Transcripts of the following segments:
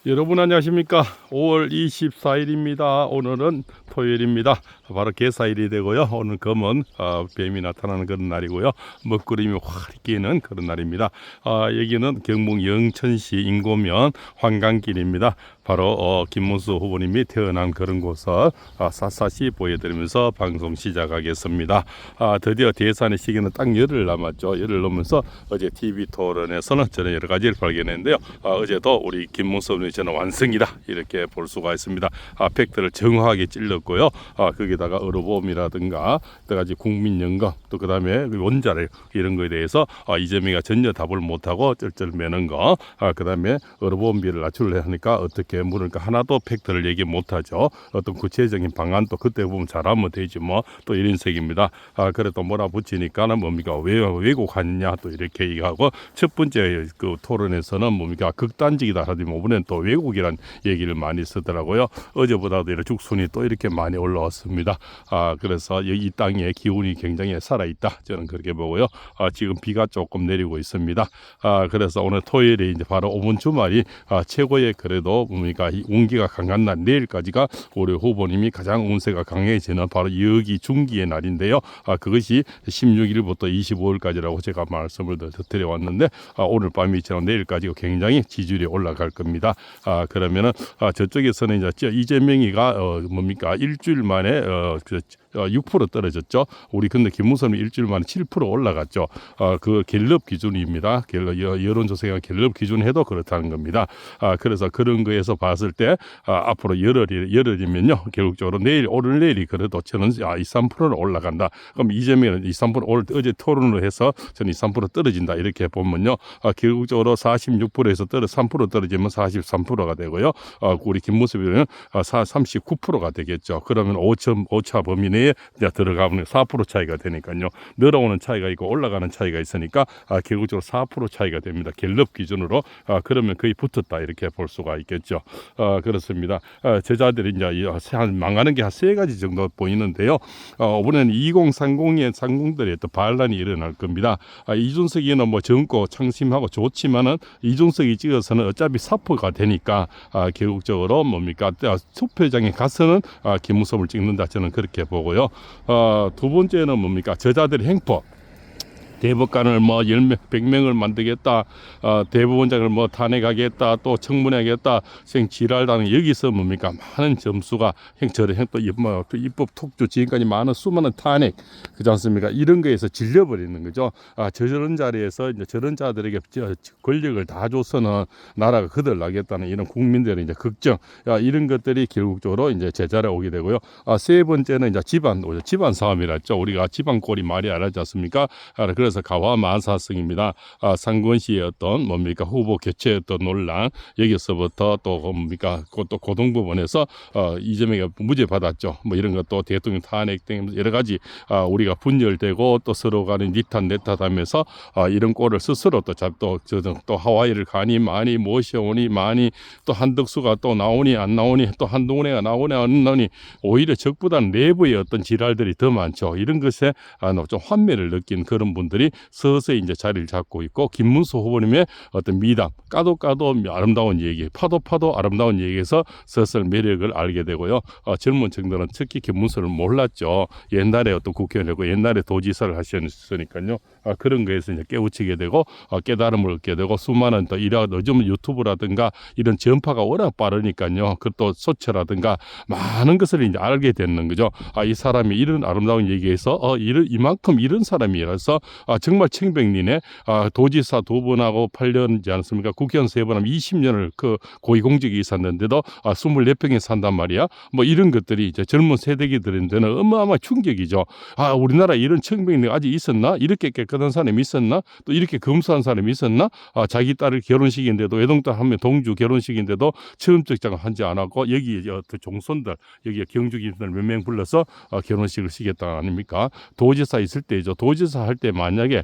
여러분 안녕하십니까? 5월 24일입니다. 오늘은 토요일입니다. 바로 개사일이 되고요. 오늘 검은 뱀이 나타나는 그런 날이고요. 먹구름이 확 끼는 그런 날입니다. 여기는 경북 영천시 인고면 환강길입니다. 바로 김문수 후보님이 태어난 그런 곳을 샅샅이 보여드리면서 방송 시작하겠습니다. 드디어 대선의 시기는 딱 열흘 남았죠. 열흘 넘으면서 어제 TV 토론에서는 저는 여러 가지를 발견했는데요. 어제도 우리 김문수 후보님이 저는 완승이다 이렇게 볼 수가 있습니다. 팩트를 정확하게 찔렀고요. 거기다가 의료보험이라든가 여러 가지 국민연금 또 그다음에 원자력 이런 거에 대해서 이재명이가 전혀 답을 못하고 쩔쩔매는 거, 그다음에 의료보험비를 낮추려 하니까 어떻게 물으니까 하나도 팩트를 얘기 못하죠. 어떤 구체적인 방안도 그때 보면 잘하면 되지 뭐 또 이런 색입니다. 그래도 몰아붙이니까는 뭡니까 왜곡하느냐 또 이렇게 얘기하고, 첫 번째 그 토론에서는 뭡니까 극단적이다 하더니 이번엔 또 왜곡이란 얘기를 많이 쓰더라고요. 어제보다도 이렇게 죽순이 또 이렇게 많이 올라왔습니다. 그래서 이 땅의 기운이 굉장히 살아있다 저는 그렇게 보고요. 지금 비가 조금 내리고 있습니다. 그래서 오늘 토요일에 이제 바로 오번 주말이 최고의 그래도 뭡니까 운기가 강한 날, 내일까지가 우리 후보님이 가장 운세가 강해지는 바로 여기 중기의 날인데요. 그것이 16일부터 25일까지라고 제가 말씀을 드려왔는데, 오늘 밤이 지나고 내일까지 굉장히 지지율이 올라갈 겁니다. 그러면은 저쪽에서는 이제 이재명이가 뭡니까 일주일 만에 6% 떨어졌죠. 우리 근데 김무성이 일주일 만에 7% 올라갔죠. 그 갤럽 기준입니다. 여론조사가 갤럽 기준해도 그렇다는 겁니다. 그래서 그런 거에서 봤을 때 앞으로 열흘이면요 결국적으로 오늘 내일이 그래도 저는 2~3%는 올라간다. 그럼 이재명은 2~3% 오늘 어제 토론을 해서 저는 2~3% 떨어진다 이렇게 보면요 결국적으로 46%에서 3% 떨어지면 43%가 되고요. 우리 김무성은 39%가 되겠죠. 그러면 5차 범위 내에 들어가면 4% 차이가 되니까요. 늘어오는 차이가 있고 올라가는 차이가 있으니까 결국적으로 4% 차이가 됩니다. 갤럽 기준으로. 그러면 거의 붙었다 이렇게 볼 수가 있겠죠. 그렇습니다. 제자들이 이제 망하는 게 한 세 가지 정도 보이는데요. 이번에는 2030의 상공들의 또 반란이 일어날 겁니다. 이준석이는 뭐 젊고 창심하고 좋지만은 이준석이 찍어서는 어차피 사포가 되니까 결국적으로 뭡니까 투표장에 가서는 김무성을 찍는다 저는 그렇게 보고요. 두 번째는 뭡니까 저자들의 행포. 대법관을 뭐 10명, 100명을 만들겠다. 대법원장을 뭐 탄핵하겠다. 또 청문회하겠다. 지랄다는 여기서 뭡니까 많은 점수가 또 입법 톡주 지금까지 많은 수많은 탄핵 그렇지 않습니까? 이런 거에서 질려버리는 거죠. 저런 자리에서 이제 저런 자들에게 권력을 다 줘서는 나라가 거덜나겠다는 이런 국민들의 이제 걱정, 이런 것들이 결국적으로 이제 제자리에 오게 되고요. 세 번째는 이제 집안 싸움이랄죠. 우리가 집안 꼴이 말이 안 하지 않습니까? 그래서 가화만사성입니다. 상권시의 어떤 뭡니까 후보 교체 어떤 논란, 여기서부터 또 뭡니까 또 고등법원에서 이재명이 무죄 받았죠. 뭐 이런 것도 대통령 탄핵 등 여러 가지 우리가 분열되고 또 서로 간에 니탓 내탓하면서 이런 꼴을 스스로 또 하와이를 가니 많이 모셔오니 많이 또 한덕수가 또 나오니 안 나오니 또 한동훈이가 나오니 안 나오니 오히려 적보다는 내부의 어떤 지랄들이 더 많죠. 이런 것에 좀 환멸을 느낀 그런 분들이 서서히 이제 자리를 잡고 있고, 김문수 후보님의 어떤 미담, 까도 아름다운 얘기, 파도 아름다운 얘기에서 서서히 매력을 알게 되고요. 젊은 층들은 특히 김문수를 몰랐죠. 옛날에 어떤 국회의원이고 옛날에 도지사를 하셨으니까요. 그런 거에서 이제 깨우치게 되고 깨달음을 얻게 되고, 수많은 또 요즘 유튜브라든가 이런 전파가 워낙 빠르니까요. 그또 소처라든가 많은 것을 이제 알게 되는 거죠. 이 사람이 이런 아름다운 얘기에서 이만큼 이런 사람이라서 정말 청백리네. 도지사 2번하고 8년이지 않습니까? 국회의원 3번 하면 20년을 그 고위공직이 있었는데도 24평에 산단 말이야. 뭐 이런 것들이 이제 젊은 세대기들한테는 어마어마한 충격이죠. 우리나라 이런 청백리가 아직 있었나? 이렇게 깨끗한 사람이 있었나? 또 이렇게 검소한 사람이 있었나? 자기 딸을 결혼식인데도 외동딸 한 명 동주 결혼식인데도 처음적장을 하지 않았고, 여기 종손들 여기 경주기들 몇 명 불러서 결혼식을 시켰다 아닙니까? 도지사 있을 때죠. 도지사 할 때 만약에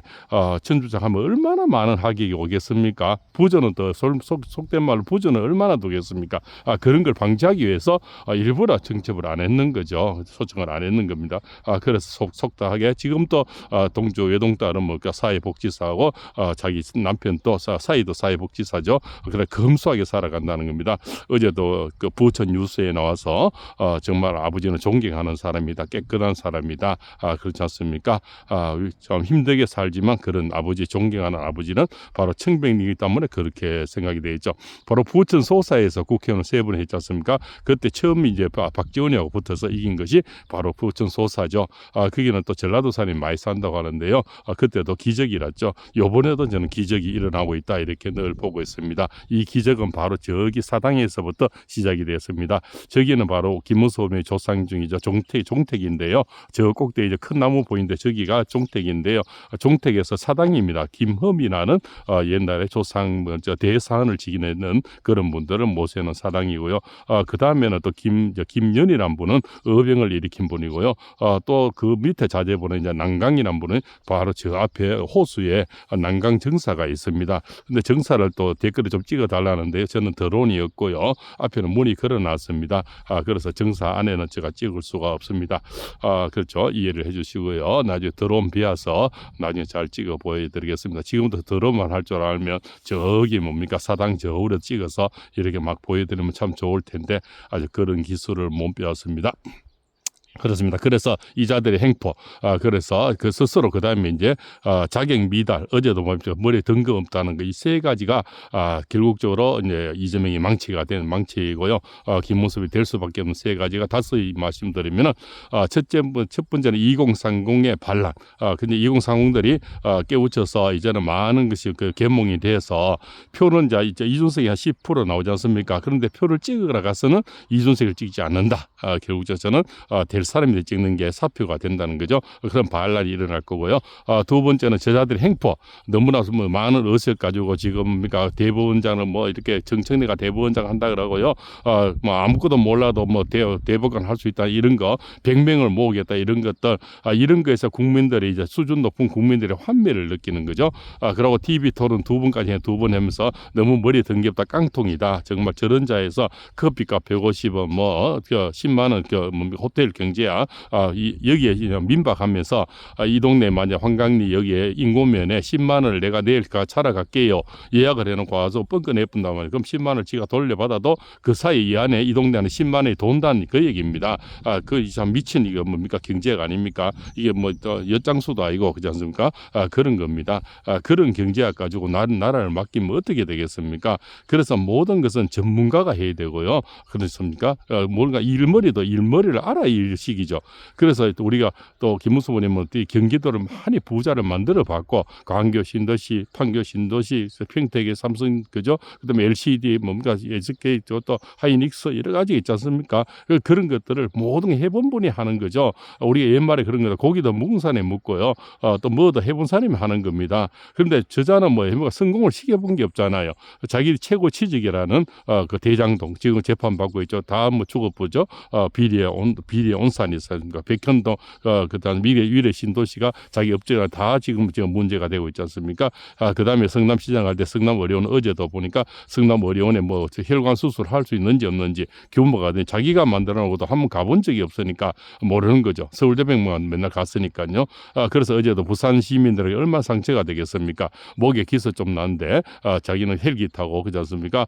천주장하면 얼마나 많은 하객이 오겠습니까? 부전은 더 속된 말로 부전은 얼마나 두겠습니까? 그런 걸 방지하기 위해서 일부러 정첩을 안 했는 거죠. 소청을 안 했는 겁니다. 그래서 속다하게 지금 또 동주 외동딸은 뭐까 사회복지사하고 자기 남편 또 사이도 사회복지사죠. 그래 검소하게 살아간다는 겁니다. 어제도 그 부천 뉴스에 나와서 정말 아버지는 존경하는 사람이다, 깨끗한 사람이다, 그렇지 않습니까? 좀 힘들게 살지만 그런 아버지, 존경하는 아버지는 바로 청백리이기 때문에 그렇게 생각이 되죠. 바로 부천 소사에서 국회의원 3분 했지 않습니까? 그때 처음 이제 박지원이하고 붙어서 이긴 것이 바로 부천 소사죠. 거기는 또 전라도산이 많이 산다고 하는데요. 그때도 기적이랐죠. 요번에도 저는 기적이 일어나고 있다, 이렇게 늘 보고 있습니다. 이 기적은 바로 저기 사당에서부터 시작이 되었습니다. 저기는 바로 김무소의 조상 중이죠. 종택인데요. 저 꼭대기 이제 큰 나무 보이는데 저기가 종택인데요. 종택에서 사당입니다. 김흠이라는 옛날에 조상 대사한을 지키는 그런 분들은 모세는 사당이고요. 그 다음에는 또 김연이라는 분은 어병을 일으킨 분이고요. 또 그 밑에 자제분은 이제 난강이라는 분은 바로 저 앞에 호수에 난강 정사가 있습니다. 근데 정사를 또 댓글에 좀 찍어달라는데요. 저는 드론이었고요. 앞에는 문이 걸어놨습니다. 그래서 정사 안에는 제가 찍을 수가 없습니다. 그렇죠. 이해를 해주시고요. 나중에 드론 비워서 나중에 잘 찍어 보여드리겠습니다. 지금부터 드론만 할 줄 알면 저기 뭡니까 사당 저울에 찍어서 이렇게 막 보여드리면 참 좋을 텐데 아주 그런 기술을 못 배웠습니다. 그렇습니다. 그래서 이자들의 행포, 그래서 그 스스로 그 다음에 이제 자격 미달, 어제도 뭡니까 머리에 뜬금없다는 거, 이 세 가지가 결국적으로 이제 이재명이 망치가 된 망치이고요. 뒷모습이 될 수밖에 없는 세 가지가 다섯 말씀드리면은 첫 번째는 2030의 반란. 근데 2030들이 깨우쳐서 이제는 많은 것이 그 개몽이 돼서 표는 이제 이준석이 한 10% 나오지 않습니까? 그런데 표를 찍으러 가서는 이준석을 찍지 않는다. 결국 저는 될 사람이 찍는 게 사표가 된다는 거죠. 그런 반란이 일어날 거고요. 두 번째는 저자들의 행포. 너무나 뭐 많은 의식을 가지고 지금 그러니까 대법원장은 뭐 이렇게 정청래가 대법원장 한다 그러고요. 뭐 아무것도 몰라도 뭐 대법관 할 수 있다 이런 거, 100명을 모으겠다 이런 것들, 이런 거에서 국민들이 이제 수준 높은 국민들의 환멸을 느끼는 거죠. 그리고 TV 토론 2번까지 해 2번 하면서 너무 머리 든겹다, 깡통이다. 정말 저런 자에서 커피값 150원 뭐 10만 원 호텔 경제야. 여기에 민박하면서 이 동네 만약 황강리 여기에 인고면에 10만 원을 내가 내일 차려 갈게요. 예약을 해놓고 와서 뻥끗 내뿐단 말이에요. 그럼 10만 원을 지가 돌려받아도 그 사이 이 안에 이 동네 안에 10만 원이 돈다는 그 얘기입니다. 그 참 미친 이거 뭡니까 경제가 아닙니까? 이게 뭐 엿장수도 아니고 그렇지 않습니까? 그런 겁니다. 그런 경제학 가지고 나라를 맡기면 어떻게 되겠습니까? 그래서 모든 것은 전문가가 해야 되고요. 그렇습니까? 뭔가 일머리를 알아야 일식이죠. 그래서 우리가 또 김무수 의원님은 경기도를 많이 부자를 만들어 봤고 광교 신도시, 판교 신도시, 평택의 삼성 그죠? 그다음에 LCD 뭔가 SK 또 하이닉스 여러 가지 있지 않습니까? 그런 것들을 모든 해본 분이 하는 거죠. 우리가 옛말에 그런 거다. 고기도 묵은산에 묵고요. 또 뭐도 해본 사람이 하는 겁니다. 그런데 저자는 뭐 성공을 시켜본 게 없잖아요. 자기 최고 취직이라는 그 대장동 지금 재판 받고 있죠. 다 뭐 죽어보죠. 비리의 온산이 있습니까? 백현동 그다음 위례 신도시가 자기 업체가 다 지금 문제가 되고 있지 않습니까? 그다음에 성남시장 갈 때 성남의료원 어제도 보니까 성남의료원에 뭐 혈관 수술할 수 있는지 없는지 규모가 자기가 만들어 놓고도 한번 가본 적이 없으니까 모르는 거죠. 서울대병원 맨날 갔으니까요. 그래서 어제도 부산 시민들에게 얼마나 상처가 되겠습니까? 목에 기스 좀 나는데 자기는 헬기 타고 그렇지 않습니까?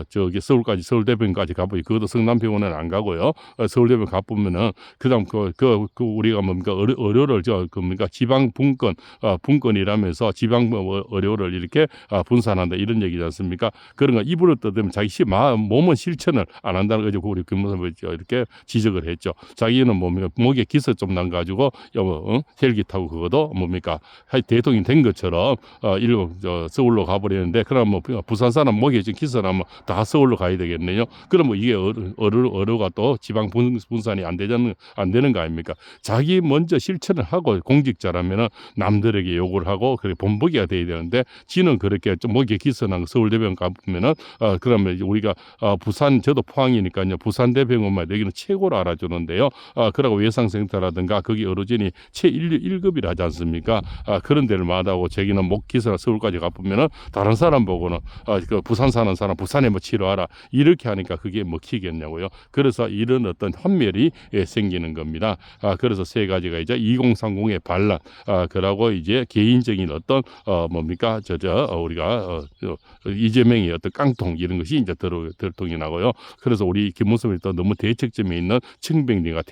저기 서울대병원까지 가보니 그것도 성남병원은 안 가고요. 서울대병원 가보면은 그다음 그 우리가 뭡니까 의료를 뭡니까 지방 분권이라면서 지방 의료를 이렇게 분산한다 이런 얘기지 않습니까? 그런 거 입으로 떠들면 자기 몸은 실천을 안 한다는 거죠. 우리 김무섭이 이렇게 지적을 했죠. 자기는 뭡니까 목에 기스 좀 난 가지고 헬기 타고 그것도 뭡니까 대통령이 된 것처럼 서울로 가버리는데 그럼 뭐 부산 사람 목에 지금 기스 나면 다 서울로 가야 되겠네요. 그럼 뭐 이게 의료가 또 지방 분산이 안 되자는 안 되는 거 아닙니까? 자기 먼저 실천을 하고 공직자라면은 남들에게 욕을 하고 그렇게 본보기가 돼야 되는데 지는 그렇게 좀 목에 기선한 서울대병원 가보면은 그러면 우리가 부산 저도 포항이니까요. 부산대병원만 여기는 최고로 알아주는데요. 그러고 외상센터라든가 거기 어르신이 최인류 1급이라 하지 않습니까? 그런 데를 마다하고 저기는 목 기선 서울까지 가보면은 다른 사람 보고는 그 부산 사는 사람 부산에 뭐 치료하라 이렇게 하니까 그게 먹히겠냐고요. 그래서 이런 어떤 환멸이 생기는 겁니다. 그래서 세 가지가 이제 2030의 반란, 그러고 이제 개인적인 어떤 뭡니까 우리가 이재명의 어떤 깡통 이런 것이 이제 들통이 나고요. 그래서 우리 김무성이 또 너무 대책점에 있는 층병리가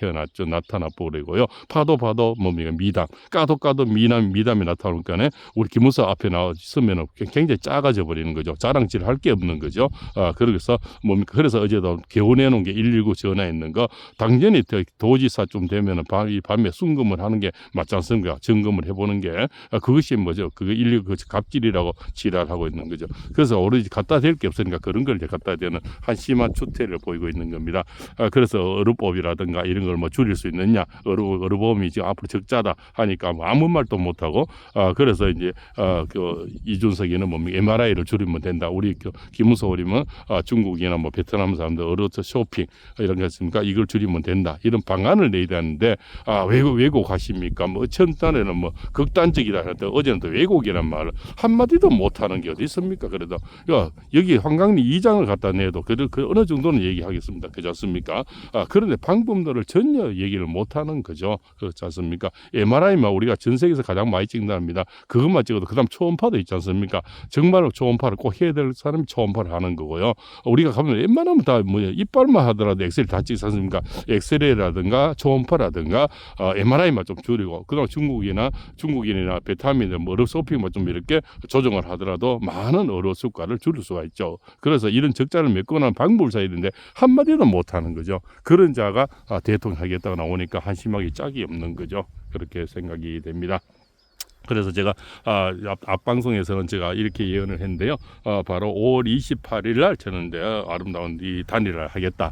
나타나 버리고요. 파도 뭡니까 미담, 까도 미담이 나타나니까 우리 김무성 앞에 나왔으면 굉장히 작아져 버리는 거죠. 자랑질 할 게 없는 거죠. 그래서 뭡니까 그래서 어제도 개원해 놓은 게 119 전화했는 거 당연히 도지사쯤 되면은 밤에 순금을 하는 게 맞지 않습니까? 점검을 해보는 게 그것이 뭐죠? 그거 119 갑질이라고 지랄하고 있는 거죠. 그래서 오로지 갖다 댈 게 없으니까 그런 걸 이제 갖다 대는 한심한 추태를 보이고 있는 겁니다. 그래서 어루법이라든가 이런 걸 뭐 줄일 수 있느냐? 어루보험이 지금 앞으로 적자다 하니까 뭐 아무 말도 못 하고 그래서 이제 그 이준석이는 뭡니까 MRI를 줄이면 된다. 우리 김무성 의원님은 중국이나 뭐 베트남 사람들 어로트 쇼핑 이런 거 있습니까? 이걸 줄이면 된다. 이런 방안을 내야 되는데 왜곡하십니까? 뭐 첫날에는 뭐 극단적이다 했는데 어제는 또 왜곡이란 말을 한마디도 못하는 게 어디 있습니까? 그래도 여기 황강리 2장을 갖다 내도 그 어느 정도는 얘기하겠습니다. 그렇지 않습니까? 그런데 방법론을 전혀 얘기를 못하는 거죠. 그렇지 않습니까? MRI만 우리가 전 세계에서 가장 많이 찍는답니다. 그것만 찍어도 그다음 초음파도 있지 않습니까? 정말로 초음파를 꼭 해야 될 사람이 초음파를 하는 거고요. 우리가 가면 웬만하면 다 뭐냐 이빨만 하더라도 엑스레이 다 찍지 않습니까? 엑스레이라든가 초음파라든가 MRI만 좀 줄이고 그다음 중국인이나 베트남이나 뭐 어로 쇼핑만 좀 이렇게 조정을 하더라도 많은 어로 수가를 줄일 수가 있죠. 그래서 이런 적자를 메고 나면 방법을 써야 되는데 한마디도 못하는 거죠. 그런 자가 대통령 하겠다고 나오니까 한심하게 짝이 없는 거죠. 그렇게 생각이 됩니다. 그래서 제가 앞 방송에서는 제가 이렇게 예언을 했는데요. 바로 5월 28일 날 저는 아름다운 이 단일화를 하겠다.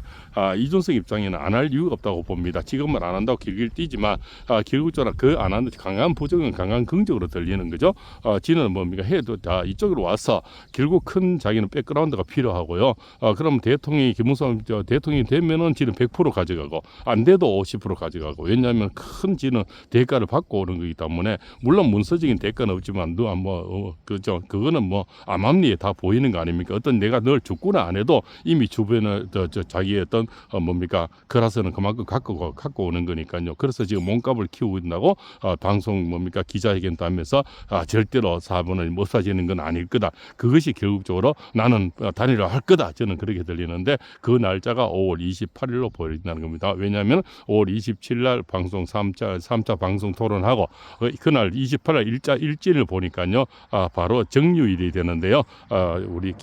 이준석 입장에는 안 할 이유가 없다고 봅니다. 지금은 안 한다고 길길 뛰지만 결국적으로 그 안 하는 강한 부정은 강한 긍정으로 들리는 거죠. 지는 뭡니까 해도 다 이쪽으로 와서 결국 큰 자기는 백그라운드가 필요하고요. 그럼 대통령이 김무성 대통령이 되면은 지는 100% 가져가고 안 돼도 50% 가져가고 왜냐하면 큰 지는 대가를 받고 오는 거기 때문에 물론 문서적인 대가는 없지만 그거는 뭐 암암리에 다 보이는 거 아닙니까? 어떤 내가 널 죽구나 안 해도 이미 주변에 자기의 어떤 뭡니까 그라서는 그만큼 갖고 오는 거니까요. 그래서 지금 몸값을 키우고 있다고 방송 뭡니까 기자회견도 하면서 절대로 4번을 없어지는 건 아닐 거다. 그것이 결국적으로 나는 단일화 할 거다. 저는 그렇게 들리는데 그 날짜가 5월 28일로 보인다는 겁니다. 왜냐하면 5월 27일 날 방송 3차 방송 토론하고 그날 28일 일진을 보니까요. 바로 정유일이 되는데요. 우리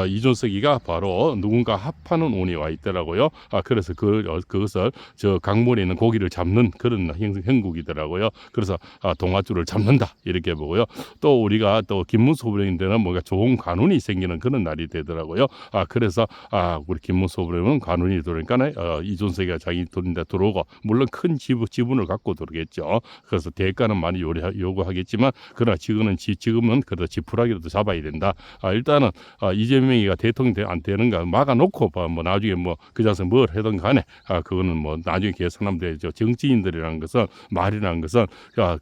이준석이가 바로 누군가 합하는 운이 와 있더라고요. 그래서 그것을 저 강물에 있는 고기를 잡는 그런 형국이더라고요. 그래서 동아줄을 잡는다 이렇게 보고요. 또 우리가 또 김문수 후보인데는 뭔가 좋은 관운이 생기는 그런 날이 되더라고요. 그래서 우리 김문수 후보는 관운이 들어오니까 이준석이가 자기 돈인데 들어오고 물론 큰 지분을 갖고 들어오겠죠. 그래서 대가는 많이 요구하겠지만 그러나 지금은 그래도 지푸라기라도 잡아야 된다. 일단은 이재명이가 대통령 안 되는가 막아놓고 뭐 나중에 뭐 그 자서 뭘 하든 간에 그거는 뭐 나중에 계산하면 되죠. 정치인들이라는 것은 말이라는 것은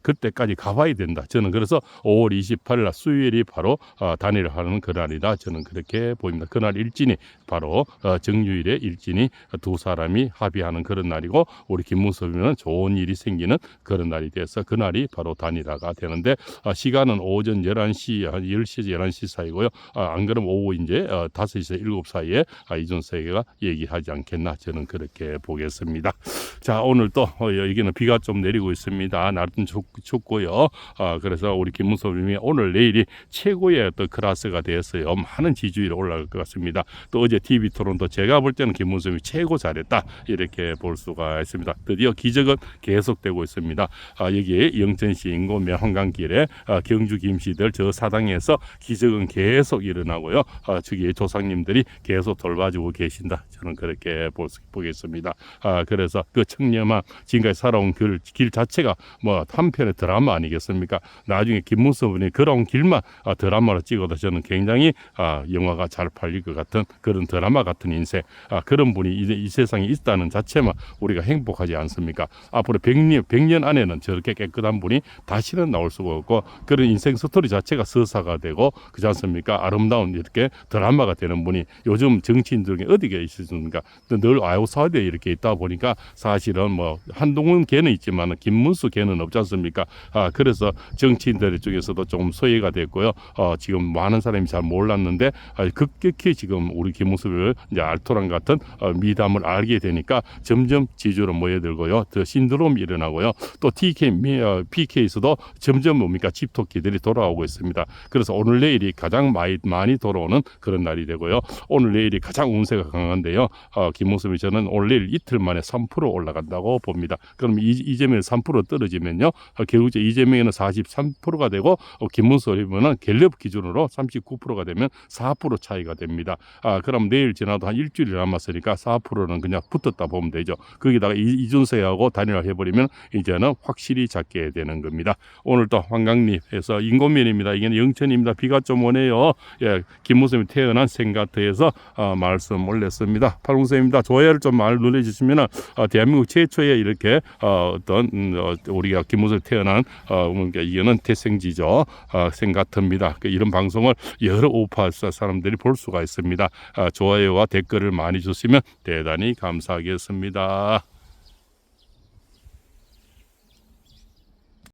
그때까지 가봐야 된다. 저는 그래서 5월 28일 날 수요일이 바로 단일화하는 그날이다. 저는 그렇게 보입니다. 그날 일진이 바로 정유일의 일진이 두 사람이 합의하는 그런 날이고 우리 김문수는 좋은 일이 생기는 그런 날이 돼서 그날이 바로 단일화가 되는데 시간은 오전 11시, 한 10시에서 11시 사이고요. 안 그러면 오후 이제 5시에서 7 사이에 이준석이가 얘기하지 않겠나 저는 그렇게 보겠습니다. 자 오늘 또 여기는 비가 좀 내리고 있습니다. 날은 춥고요. 그래서 우리 김문수님이 오늘 내일이 최고의 어떤 클래스가 되었어요. 많은 지지율이 올라갈 것 같습니다. 또 어제 TV 토론도 제가 볼 때는 김문수님이 최고 잘했다 이렇게 볼 수가 있습니다. 드디어 기적은 계속되고 있습니다. 여기에 영천시인고 황강길에 경주 김씨들 저 사당에서 기적은 계속 일어나고요. 저기 조상님들이 계속 돌봐주고 계신다. 저는 그렇게 보겠습니다. 그래서 그 청렴한 지금까지 살아온 길 자체가 뭐 한편의 드라마 아니겠습니까? 나중에 김문수분이 걸어온 길만 드라마로 찍어도 저는 굉장히 영화가 잘 팔릴 것 같은 그런 드라마 같은 인생, 그런 분이 이제 이 세상에 있다는 자체만 우리가 행복하지 않습니까? 앞으로 100년 안에는 저렇게 깨끗한 분이 다시는 나올 수가 없고 그런 인생 스토리 자체가 서사가 되고 그렇지 않습니까? 아름다운 이렇게 드라마가 되는 분이 요즘 정치인들 중에 어디가 있습니까? 늘 아웃사이드에 이렇게 있다 보니까 사실은 뭐 한동훈 걔는 있지만 김문수 걔는 없지 않습니까? 그래서 정치인들 쪽에서도 좀 소외가 됐고요. 지금 많은 사람이 잘 몰랐는데 급격히 지금 우리 김문수를 이제 알토란 같은 미담을 알게 되니까 점점 지지로 모여들고요. 더 신드롬이 일어나고요. 또 PK에서도 점점 뭡니까 집토끼들이 돌아오고 있습니다. 그래서 오늘 내일이 가장 많이 돌아오는 그런 날이 되고요. 오늘 내일이 가장 운세가 강한데요. 김문수이 저는 오늘 내일 이틀 만에 3% 올라간다고 봅니다. 그럼 이재명이 3% 떨어지면요. 결국 이재명에는 43%가 되고 김문수 올리면은 갤럽 기준으로 39%가 되면 4% 차이가 됩니다. 그럼 내일 지나도 한 일주일 남았으니까 4%는 그냥 붙었다 보면 되죠. 거기다가 이준세하고 단일화 해버리면 이제는 확실히 잡게 되는 겁니다. 오늘도 황강리에서 인고면입니다. 이게 영천입니다. 비가 좀 오네요. 예, 김문수이 태어난 생가트에서 말씀 올렸습니다. 팔공쌤입니다. 좋아요를 좀 많이 눌러주시면 대한민국 최초의 이렇게 어떤 우리가 김문수이 태어난 이거는 태생지죠. 생가트입니다. 이런 방송을 여러 우파 사람들이 볼 수가 있습니다. 좋아요와 댓글을 많이 주시면 대단히 감사하겠습니다.